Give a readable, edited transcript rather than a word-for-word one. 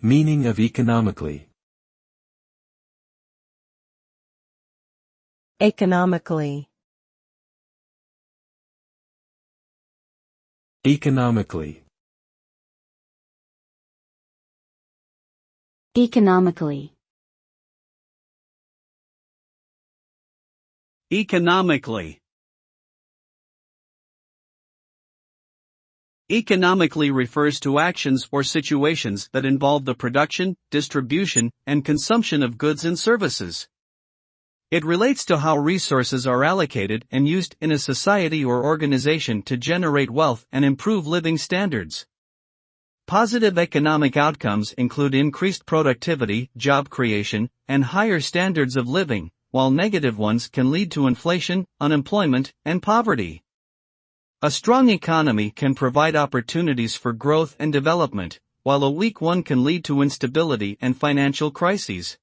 Meaning of economically. Economically. Economically. Economically. Economically. Economically refers to actions or situations that involve the production, distribution, and consumption of goods and services. It relates to how resources are allocated and used in a society or organization to generate wealth and improve living standards. Positive economic outcomes include increased productivity, job creation, and higher standards of living, while negative ones can lead to inflation, unemployment, and poverty. A strong economy can provide opportunities for growth and development, while a weak one can lead to instability and financial crises.